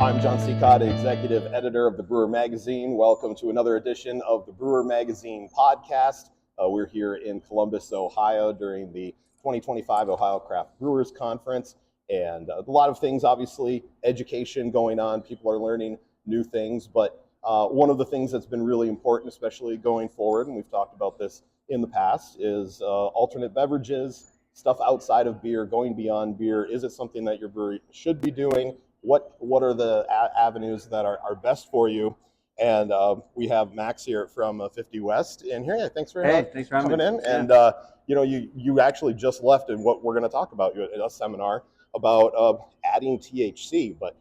I'm Jon Sicotte, executive editor of the Brewer Magazine. Welcome to another edition of the Brewer Magazine podcast. We're here in Columbus, Ohio during the 2025 Ohio Craft Brewers Conference. And a lot of things, obviously, education going on. People are learning new things. But one of the things that's been really important, especially going forward, and we've talked about this in the past, is alternate beverages, stuff outside of beer, going beyond beer. Is it something that your brewery should be doing? What are the avenues that are best for you? And we have Max here from 50 West in here. Yeah, thanks for coming in. Yeah. And you actually just left in what we're going to talk about at a seminar about adding THC, but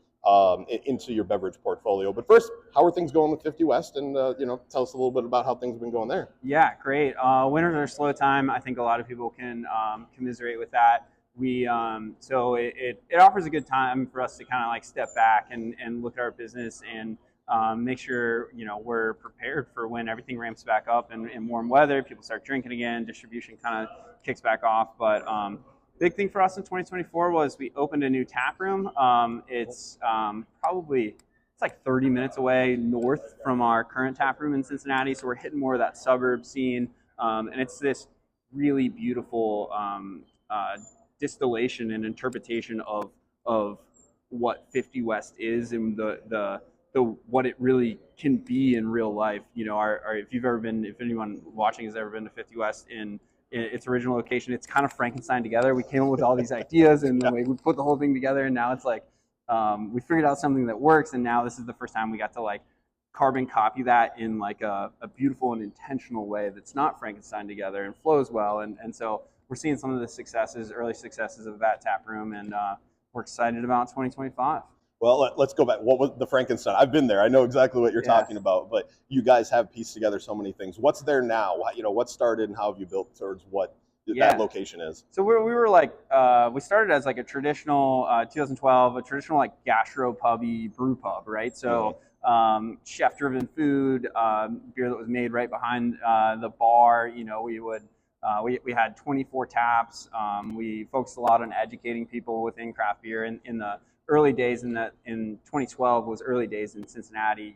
into your beverage portfolio. But first, how are things going with 50 West? And tell us a little bit about how things have been going there. Yeah, great. Winters are a slow time. I think a lot of people can commiserate with that. So it offers a good time for us to kind of like step back and look at our business and make sure we're prepared for when everything ramps back up and in warm weather, people start drinking again, distribution kind of kicks back off. But big thing for us in 2024 was we opened a new tap room. It's like 30 minutes away north from our current tap room in Cincinnati, so we're hitting more of that suburb scene, and it's this really beautiful distillation and interpretation of what 50 West is and the what it really can be in real life. If anyone watching has ever been to 50 West in its original location, it's kind of Frankenstein together. We came up with all these ideas and we put the whole thing together, and now it's like we figured out something that works, and now this is the first time we got to like carbon copy that in like a beautiful and intentional way that's not Frankenstein together and flows well, and so we're seeing some of the early successes of that tap room, and we're excited about 2025. Well, let's go back. What was the Frankenstein? I've been there. I know exactly what you're talking about, but you guys have pieced together so many things. What's there now? What started and how have you built towards what that location is? So we started as like a traditional 2012, a traditional like gastropubby brew pub, right? So chef-driven food, beer that was made right behind the bar. We had 24 taps. We focused a lot on educating people within craft beer in the early days. In 2012 was early days in Cincinnati.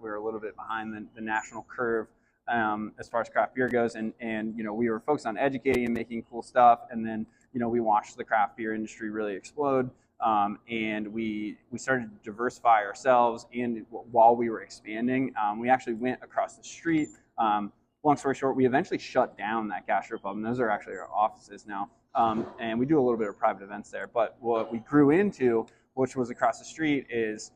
We're a little bit behind the national curve as far as craft beer goes, and we were focused on educating and making cool stuff. And then we watched the craft beer industry really explode. And we started to diversify ourselves. And while we were expanding, we actually went across the street. Long story short, we eventually shut down that gastropub, and those are actually our offices now. And we do a little bit of private events there. But what we grew into, which was across the street, is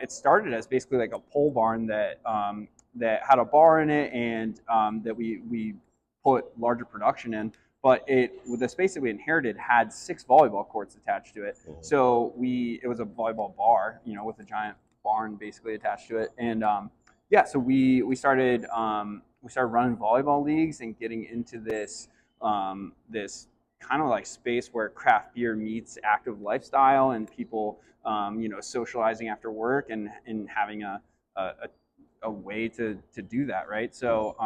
it started as basically like a pole barn that had a bar in it, and that we put larger production in. But the space that we inherited had 6 volleyball courts attached to it. So it was a volleyball bar, with a giant barn basically attached to it. And so we started running volleyball leagues and getting into this kind of like space where craft beer meets active lifestyle and people socializing after work and having a way to do that, right? So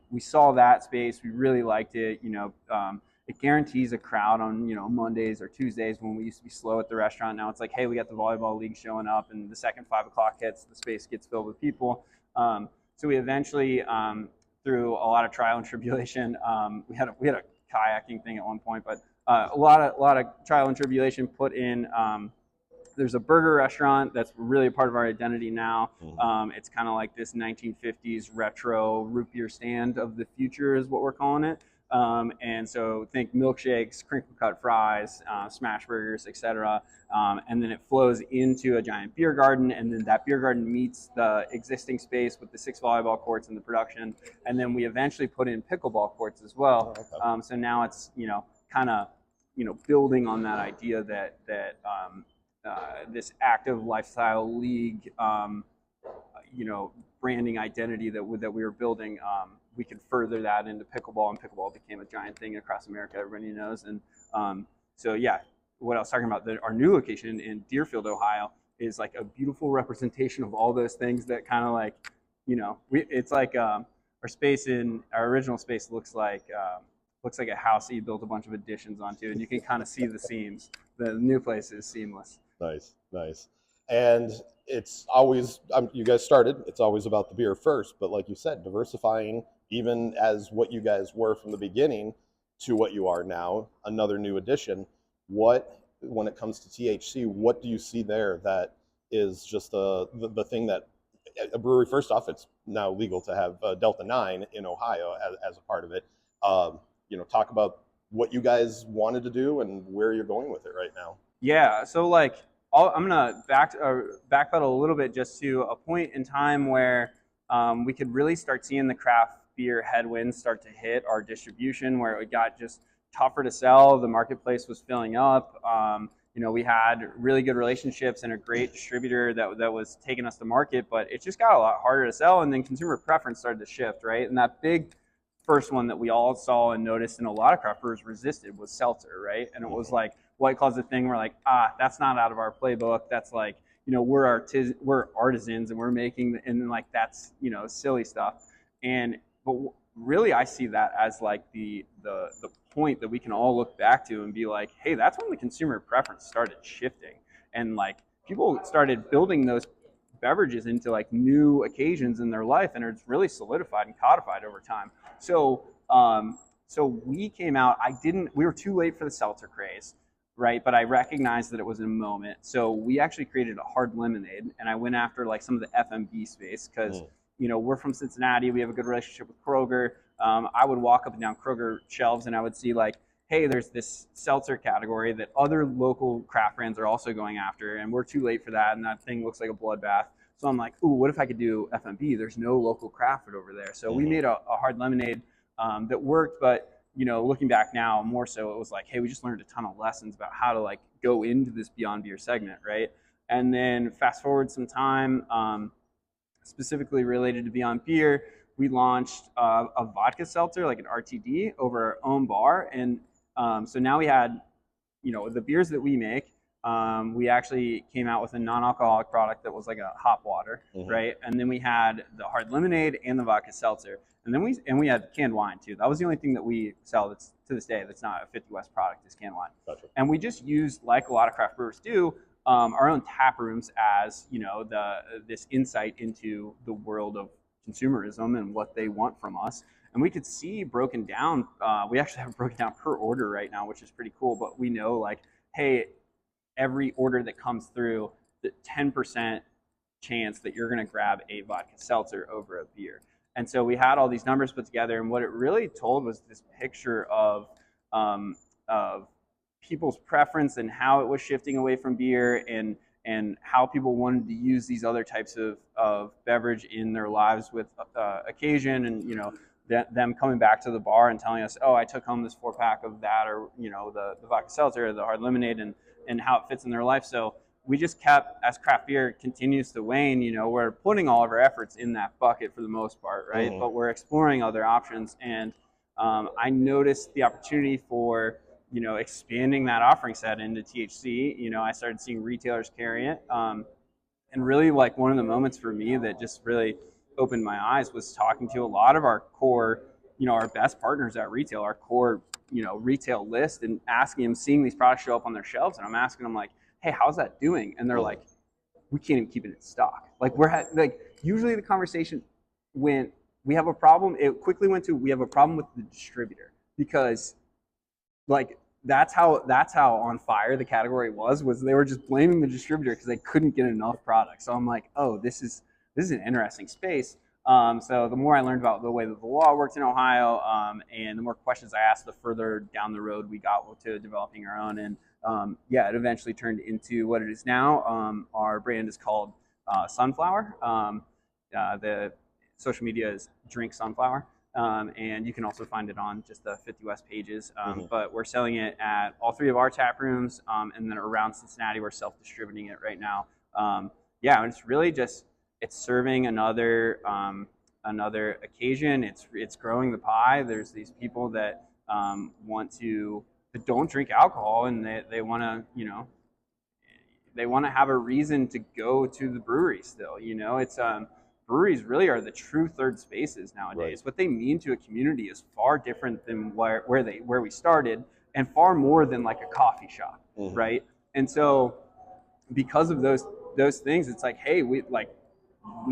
we saw that space, we really liked it. It guarantees a crowd on Mondays or Tuesdays when we used to be slow at the restaurant. Now it's like, hey, we got the volleyball league showing up, and the second 5 o'clock hits, the space gets filled with people. So we eventually, through a lot of trial and tribulation, we had a kayaking thing at one point, but a lot of trial and tribulation put in. There's a burger restaurant that's really a part of our identity now. It's kind of like this 1950s retro root beer stand of the future is what we're calling it. And so think milkshakes, crinkle cut fries, smash burgers, etc. And then it flows into a giant beer garden, and then that beer garden meets the existing space with the 6 volleyball courts and the production. And then we eventually put in pickleball courts as well. So now it's kind of building on that idea that this active lifestyle league branding identity that we were building, we could further that into pickleball, and pickleball became a giant thing across America, everybody knows. And what I was talking about, our new location in Deerfield, Ohio, is like a beautiful representation of all those things that kind of like, it's like our original space looks like a house that you built a bunch of additions onto, and you can kind of see the seams. The new place is seamless. Nice. And it's always, you guys started, it's always about the beer first, but like you said, diversifying, even as what you guys were from the beginning to what you are now, another new addition. What, when it comes to THC, what do you see there that is just the thing that a brewery, first off, it's now legal to have Delta 9 in Ohio as a part of it. Talk about what you guys wanted to do and where you're going with it right now. Yeah, so like I'm gonna backpedal a little bit just to a point in time where we could really start seeing the craft beer headwinds start to hit our distribution, where it got just tougher to sell. The marketplace was filling up. We had really good relationships and a great distributor that was taking us to market, but it just got a lot harder to sell. And then consumer preference started to shift, right? And that big first one that we all saw and noticed, and a lot of craft brewers resisted, was seltzer, right? And it was like White Claw's the thing. We're like, that's not out of our playbook. That's like, we're artisans and we're making, and like that's silly stuff. But really, I see that as like the point that we can all look back to and be like, hey, that's when the consumer preference started shifting, and like people started building those beverages into like new occasions in their life, and it's really solidified and codified over time. So we came out. We were too late for the seltzer craze, right? But I recognized that it was a moment. So we actually created a hard lemonade, and I went after like some of the FMB space because we're from Cincinnati. We have a good relationship with Kroger. I would walk up and down Kroger shelves, and I would see like, hey, there's this seltzer category that other local craft brands are also going after, and we're too late for that, and that thing looks like a bloodbath. So I'm like, ooh, what if I could do FMB? There's no local craft over there. So we made a hard lemonade that worked, but looking back now, more so it was like, hey, we just learned a ton of lessons about how to like go into this beyond beer segment, right? And then fast forward some time, specifically related to beyond beer, we launched a vodka seltzer, like an RTD, over our own bar. And so now we had, the beers that we make, we actually came out with a non-alcoholic product that was like a hop water, right? And then we had the hard lemonade and the vodka seltzer. And then we had canned wine too. That was the only thing that we sell that's to this day that's not a 50 West product, is canned wine. Gotcha. And we just used, like a lot of craft brewers do, our own tap rooms as this insight into the world of consumerism and what they want from us. And we could see broken down. We actually have broken down per order right now, which is pretty cool. But we know like, hey, every order that comes through, the 10% chance that you're going to grab a vodka seltzer over a beer. And so we had all these numbers put together, and what it really told was this picture of people's preference and how it was shifting away from beer, and how people wanted to use these other types of beverage in their lives with occasion, and them coming back to the bar and telling us, oh, I took home this 4-pack of that, or the vodka seltzer or the hard lemonade, and how it fits in their life. So we just kept, as craft beer continues to wane, we're putting all of our efforts in that bucket for the most part, right? But we're exploring other options, and I noticed the opportunity for expanding that offering set into THC. I started seeing retailers carry it, and really like one of the moments for me that just really opened my eyes was talking to a lot of our core, our best partners at retail, our core, retail list, and asking them, seeing these products show up on their shelves, and I'm asking them like, hey, how's that doing? And they're like, we can't even keep it in stock. Like usually the conversation went, we have a problem. It quickly went to, we have a problem with the distributor, because like that's how on fire the category was they were just blaming the distributor because they couldn't get enough product. So I'm like, oh, this is an interesting space. So the more I learned about the way that the law works in Ohio, and the more questions I asked, the further down the road we got to developing our own. And it eventually turned into what it is now. Our brand is called Sunflower. The social media is Drink Sunflower. And you can also find it on just the 50 West pages. But we're selling it at all 3 of our tap rooms, and then around Cincinnati, we're self-distributing it right now. And it's really just, it's serving another occasion. It's growing the pie. There's these people that that don't drink alcohol, and they want to they want to have a reason to go to the brewery still. It's breweries really are the true third spaces nowadays. Right. What they mean to a community is far different than where we started, and far more than like a coffee shop, right? And so because of those those things, it's like, hey, we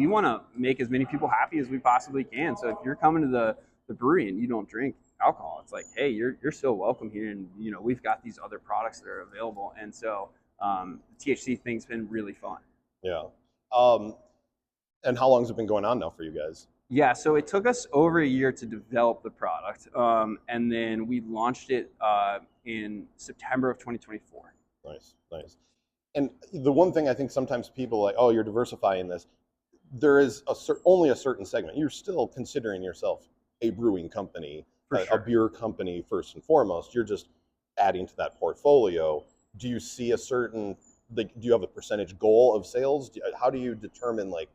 want to make as many people happy as we possibly can. So if you're coming to the brewery and you don't drink alcohol, it's like, hey, you're still welcome here, and we've got these other products that are available. And so the THC thing's been really fun. Yeah. And how long has it been going on now for you guys? Yeah, so it took us over a year to develop the product, and then we launched it in September of 2024. Nice. And the one thing I think sometimes people are like, oh, you're diversifying this. There is only a certain segment. You're still considering yourself a brewing company, a beer company first and foremost. You're just adding to that portfolio. Do you see a certain, do you have a percentage goal of sales? How do you determine, like,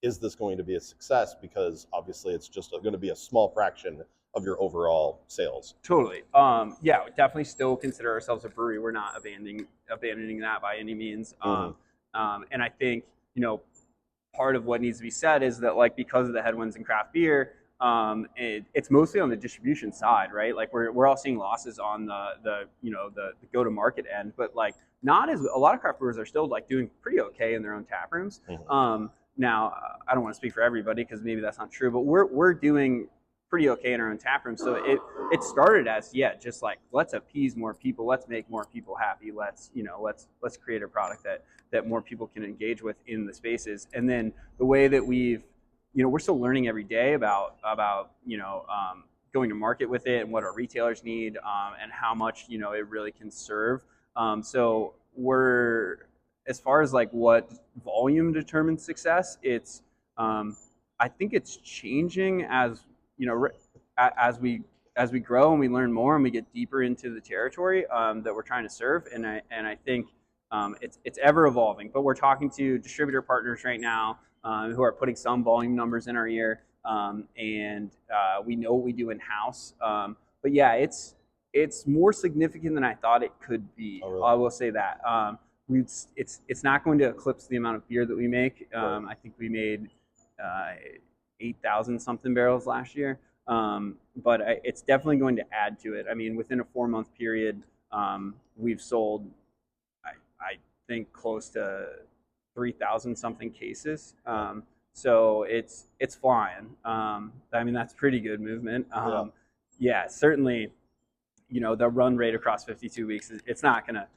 is this going to be a success? Because obviously it's just going to be a small fraction of your overall sales. Totally. Yeah, we definitely still consider ourselves a brewery. We're not abandoning that by any means. And I think, part of what needs to be said is that, like, because of the headwinds in craft beer, it's mostly on the distribution side, right? Like we're all seeing losses on the go to market end, but like not as a lot of craft brewers are still like doing pretty okay in their own tap rooms. Now I don't want to speak for everybody because maybe that's not true, but we're doing pretty okay in our own tap room. So it started as just like, let's appease more people, let's make more people happy, let's create a product that more people can engage with in the spaces. And then the way that we're still learning every day about going to market with it and what our retailers need, and how much it really can serve. So we're, as far as like what volume determines success, it's I think it's changing as as we grow and we learn more and we get deeper into the territory that we're trying to serve. And I think it's ever evolving. But we're talking to distributor partners right now who are putting some volume numbers in our ear, and we know what we do in house. But yeah, it's more significant than I thought it could be. Oh, really? I will say that. It's not going to eclipse the amount of beer that we make. Right. I think we made 8,000 something barrels last year, but it's definitely going to add to it. I mean, within a 4-month period, we've sold, I think, close to 3,000 something cases. So it's flying. I mean, that's pretty good movement. Yeah, certainly, the run rate across 52 weeks, it's not gonna,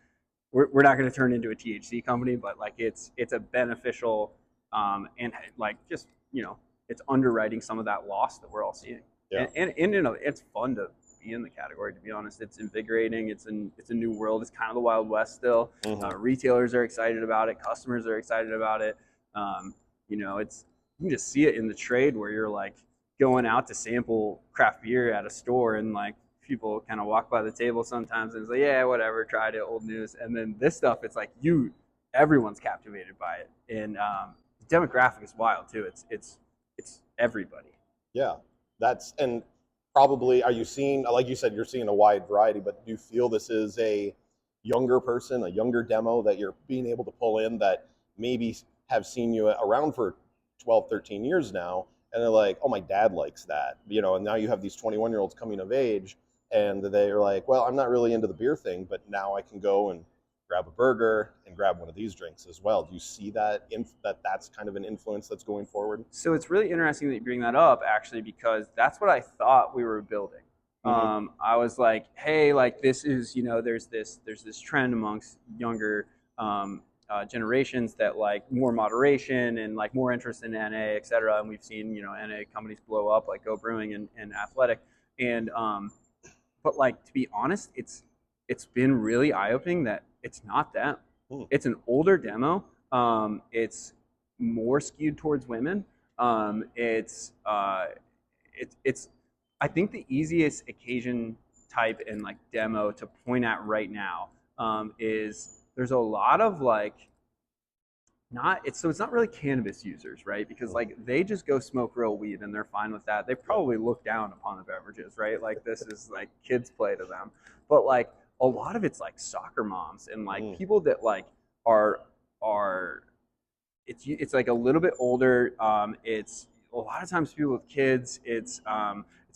we're not gonna turn into a THC company, but like it's a beneficial, and like just, it's underwriting some of that loss that we're all seeing. Yeah. And it's fun to be in the category, to be honest. It's invigorating. It's a new world. It's kind of the Wild West still. Retailers are excited about it. Customers are excited about it. It's, you can just see it in the trade where you're like going out to sample craft beer at a store, and like people kind of walk by the table sometimes and it's like, yeah, whatever, tried it, old news. And then this stuff, it's like everyone's captivated by it. And the demographic is wild too. It's everybody. Yeah, and probably, are you seeing, like you said, you're seeing a wide variety, but do you feel this is a younger person, a younger demo that you're being able to pull in that maybe have seen you around for 12, 13 years now, and they're like, oh, my dad likes that, and now you have these 21-year-olds coming of age, and they're like, well, I'm not really into the beer thing, but now I can go and grab a burger and grab one of these drinks as well. Do you see that that's kind of an influence that's going forward? So it's really interesting that you bring that up, actually, because that's what I thought we were building. I was like, hey, like this is, there's this trend amongst younger generations that like more moderation and like more interest in NA, et cetera. And we've seen, NA companies blow up like Go Brewing and Athletic. And but like, to be honest, it's been really eye-opening that it's not them. It's an older demo. It's more skewed towards women. It's I think the easiest occasion type and like demo to point at right now is there's a lot of like it's not really cannabis users, right? Because like they just go smoke real weed and they're fine with that. They probably look down upon the beverages, right? Like this is like kids play to them. But like a lot of it's like soccer moms and like people that like are it's like a little bit older. It's a lot of times people with kids. It's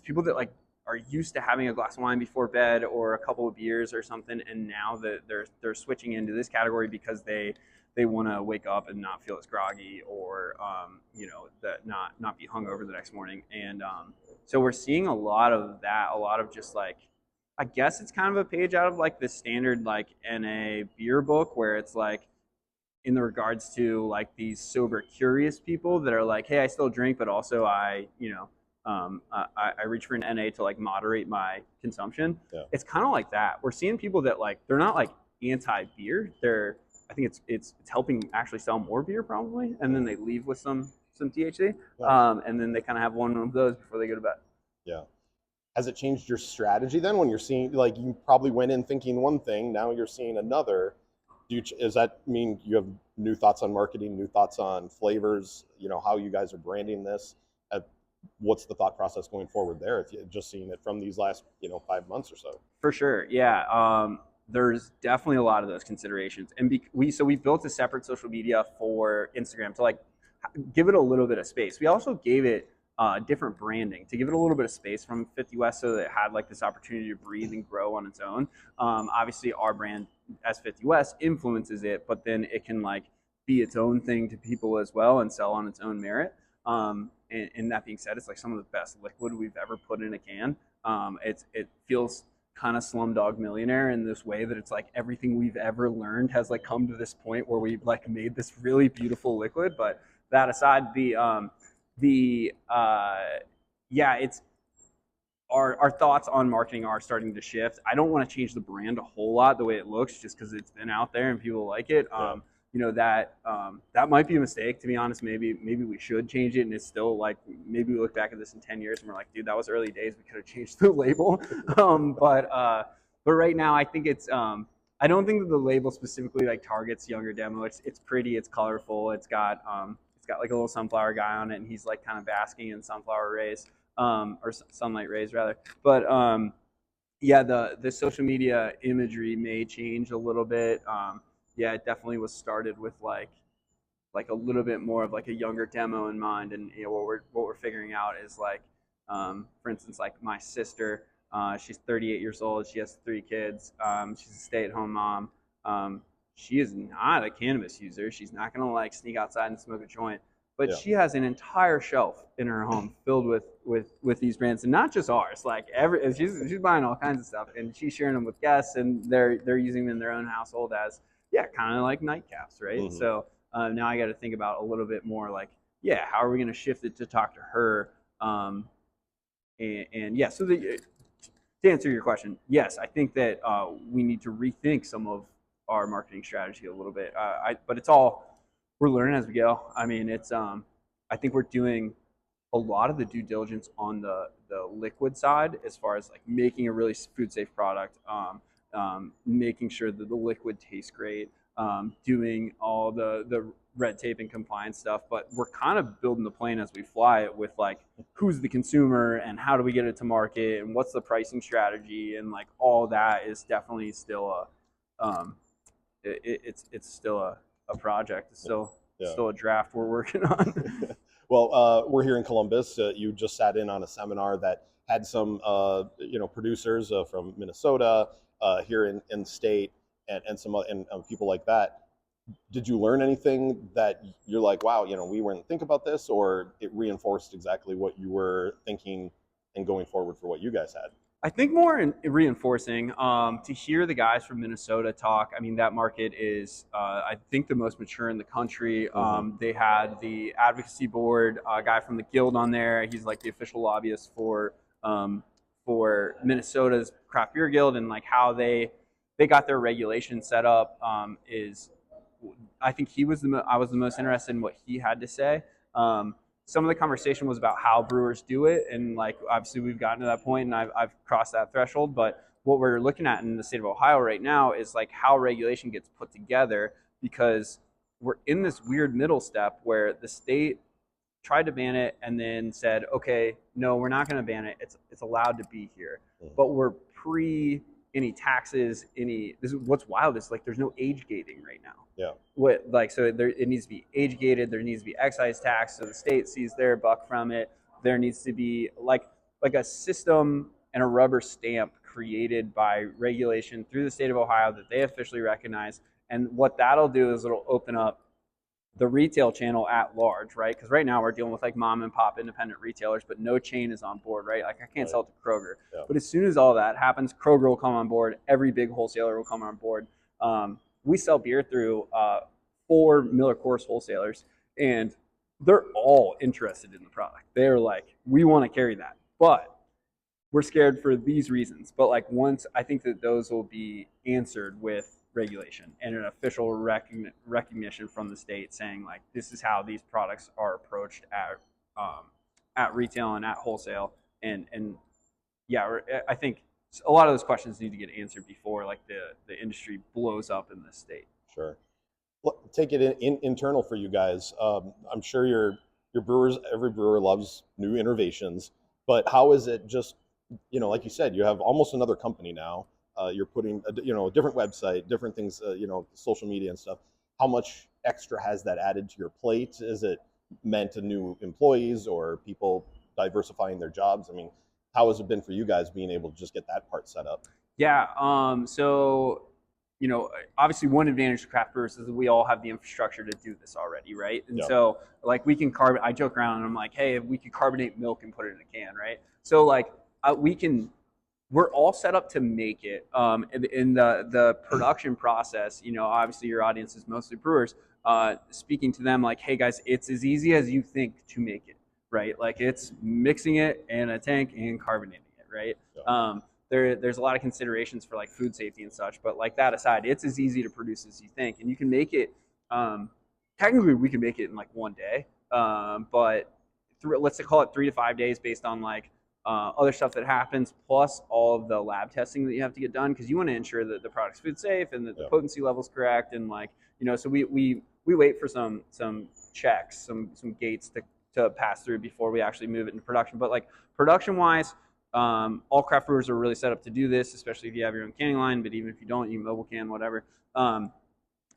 people that like are used to having a glass of wine before bed or a couple of beers or something, and now that they're switching into this category because they want to wake up and not feel as groggy, or that not be hungover the next morning. And so we're seeing a lot of that, a lot of just like, I guess it's kind of a page out of like the standard like NA beer book, where it's like in the regards to like these sober curious people that are like, hey, I still drink, but also I reach for an NA to like moderate my consumption. Yeah. It's kind of like that. We're seeing people that like, they're not like anti-beer. I think it's helping actually sell more beer probably, and then they leave with some THC, and then they kind of have one of those before they go to bed. Yeah. Has it changed your strategy then when you're seeing, like, you probably went in thinking one thing, now you're seeing another? Does that mean you have new thoughts on marketing, new thoughts on flavors, how you guys are branding this? What's the thought process going forward there, if you're just seeing it from these last 5 months or so? For sure, yeah. There's definitely a lot of those considerations, and we built a separate social media for Instagram to like give it a little bit of space. We also gave it different branding to give it a little bit of space from 50 West, so that it had like this opportunity to breathe and grow on its own. Obviously, our brand as 50 West influences it, but then it can like be its own thing to people as well and sell on its own merit. And that being said, it's like some of the best liquid we've ever put in a can. It feels kind of Slumdog Millionaire in this way that it's like everything we've ever learned has like come to this point where we've like made this really beautiful liquid. But that aside, it's our thoughts on marketing are starting to shift. I don't want to change the brand a whole lot the way it looks, just because it's been out there and people like it. That might be a mistake, to be honest. Maybe we should change it, and it's still like, maybe we look back at this in 10 years and we're like, dude, that was early days, we could have changed the label. But right now I think it's I don't think that the label specifically like targets younger demo. It's pretty, it's colorful, it's got like a little sunflower guy on it, and he's like kind of basking in sunflower rays, or sunlight rays rather. But the social media imagery may change a little bit. It definitely was started with like a little bit more of like a younger demo in mind. And what we're figuring out is like, for instance, like my sister, she's 38 years old, she has 3 kids, she's a stay-at-home mom. She is not a cannabis user. She's not gonna like sneak outside and smoke a joint, but she has an entire shelf in her home filled with these brands, and not just ours. Like she's buying all kinds of stuff, and she's sharing them with guests, and they're using them in their own household as kind of like nightcaps, right? Mm-hmm. So now I got to think about a little bit more like, how are we going to shift it to talk to her? So to answer your question, yes, I think that we need to rethink some of our marketing strategy a little bit. But it's all, we're learning as we go. I mean, it's I think we're doing a lot of the due diligence on the liquid side, as far as like making a really food safe product. Making sure that the liquid tastes great, doing all the red tape and compliance stuff, but we're kind of building the plane as we fly it with like, who's the consumer and how do we get it to market and what's the pricing strategy, and like all that is definitely still it's still a project. It's still a draft we're working on. Well, we're here in Columbus. You just sat in on a seminar that had some producers from Minnesota, here in the state, and some and people like that. Did you learn anything that you're like, wow, we weren't think about this, or it reinforced exactly what you were thinking and going forward for what you guys had? I think more in reinforcing, to hear the guys from Minnesota talk. I mean, that market is, I think, the most mature in the country. Mm-hmm. They had the advocacy board, guy from the guild on there. He's like the official lobbyist for Minnesota's craft beer guild, and like how they got their regulation set up is, I think I was the most interested in what he had to say. Some of the conversation was about how brewers do it, and like obviously we've gotten to that point, and I've crossed that threshold. But what we're looking at in the state of Ohio right now is like how regulation gets put together, because we're in this weird middle step where the state tried to ban it and then said, okay, no, we're not going to ban it. It's allowed to be here, but we're pre any taxes, this is what's wild is like there's no age gating right now. It needs to be age gated. There needs to be excise tax, so the state sees their buck from it. There needs to be like a system and a rubber stamp created by regulation through the state of Ohio that they officially recognize. And what that'll do is it'll open up the retail channel at large, right? Because right now we're dealing with like mom and pop independent retailers, but no chain is on board, right? Like I can't sell it to Kroger. Yeah. But as soon as all that happens, Kroger will come on board. Every big wholesaler will come on board. We sell beer through 4 Miller Coors wholesalers, and they're all interested in the product. They're like, we want to carry that, but we're scared for these reasons. But like once, I think that those will be answered with regulation and an official recognition from the state saying like this is how these products are approached at retail and at wholesale, and yeah, I think a lot of those questions need to get answered before like the industry blows up in this state. Sure. Take it in internal for you guys. I'm sure your brewers, every brewer loves new innovations, but how is it just, like you said, you have almost another company now. You're putting, a different website, different things, social media and stuff. How much extra has that added to your plate? Is it meant to new employees or people diversifying their jobs? I mean, how has it been for you guys being able to just get that part set up? Yeah. So, obviously one advantage to craft brewers is that we all have the infrastructure to do this already, right? And so like we can I joke around and I'm like, hey, we could carbonate milk and put it in a can, right? So like we're all set up to make it. In the production process, obviously your audience is mostly brewers. Speaking to them like, hey guys, it's as easy as you think to make it, right? Like it's mixing it in a tank and carbonating it, right? Yeah. There's a lot of considerations for like food safety and such, but like that aside, it's as easy to produce as you think, and you can make it. Technically, we can make it in like one day, but let's call it 3 to 5 days based on like other stuff that happens, plus all of the lab testing that you have to get done because you want to ensure that the product's food safe and that the potency level's correct, and like so we wait for some checks, some gates to pass through before we actually move it into production. But like production wise. All craft brewers are really set up to do this, especially if you have your own canning line, but even if you don't, you mobile can, whatever.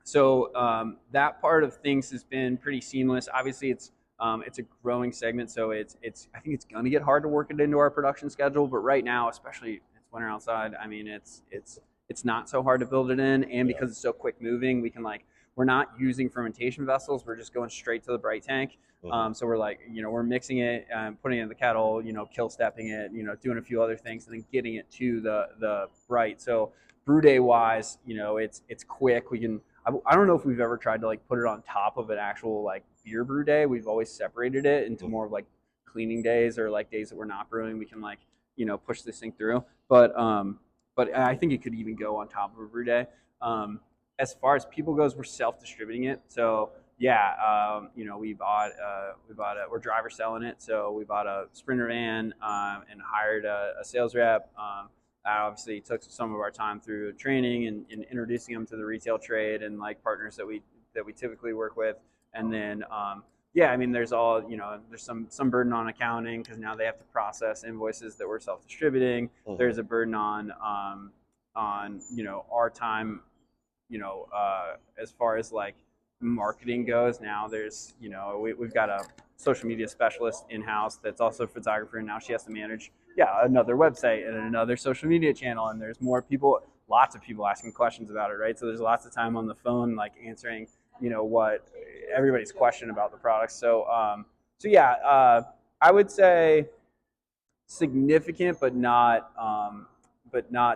So that part of things has been pretty seamless. Obviously, it's a growing segment, so I think it's going to get hard to work it into our production schedule. But right now, especially it's winter outside, I mean, it's not so hard to build it in, and because it's so quick moving, we're not using fermentation vessels. We're just going straight to the bright tank. So we're like, we're mixing it, putting it in the kettle, kill stepping it, doing a few other things, and then getting it to the bright. So brew day wise, it's quick. I don't know if we've ever tried to like put it on top of an actual like beer brew day. We've always separated it into more of like cleaning days or like days that we're not brewing. We can like, push this thing through. But I think it could even go on top of a brew day. As far as people goes, we're self-distributing it. So yeah, we're driver selling it. So we bought a Sprinter van and hired a sales rep. That obviously took some of our time through training and introducing them to the retail trade and like partners that we typically work with. And then there's all there's some burden on accounting because now they have to process invoices that we're self-distributing. There's a burden on our time. As far as like marketing goes, now there's we've got a social media specialist in-house that's also a photographer, and now she has to manage another website and another social media channel, and there's lots of people asking questions about it, right? So there's lots of time on the phone like answering what everybody's question about the product. So I would say significant but not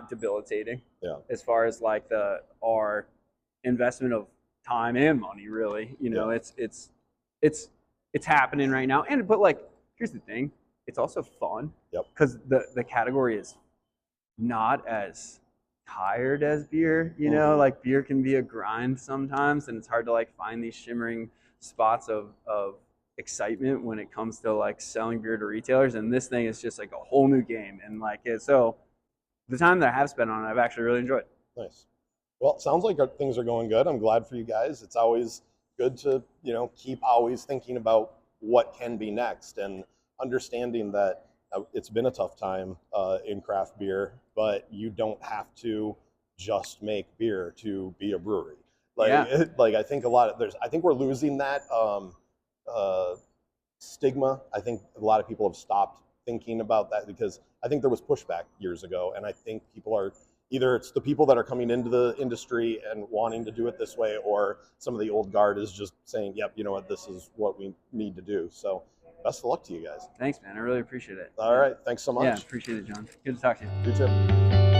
debilitating. Yeah. As far as like our investment of time and money, really, it's happening right now. But like, here's the thing, it's also fun. Yep. Because the category is not as tired as beer. Like beer can be a grind sometimes, and it's hard to like find these shimmering spots of excitement when it comes to like selling beer to retailers. And this thing is just like a whole new game, and like so. The time that I have spent on it, I've actually really enjoyed. Nice. Well, it sounds like things are going good. I'm glad for you guys. It's always good to, keep always thinking about what can be next and understanding that it's been a tough time in craft beer, but you don't have to just make beer to be a brewery. I think I think we're losing that stigma. I think a lot of people have stopped thinking about that? Because I think there was pushback years ago, and I think people are either it's the people that are coming into the industry and wanting to do it this way, or some of the old guard is just saying, yep, you know what, this is what we need to do. So best of luck to you guys. Thanks, man. I really appreciate it. All right. Thanks so much. Yeah, appreciate it, John. Good to talk to you. You too.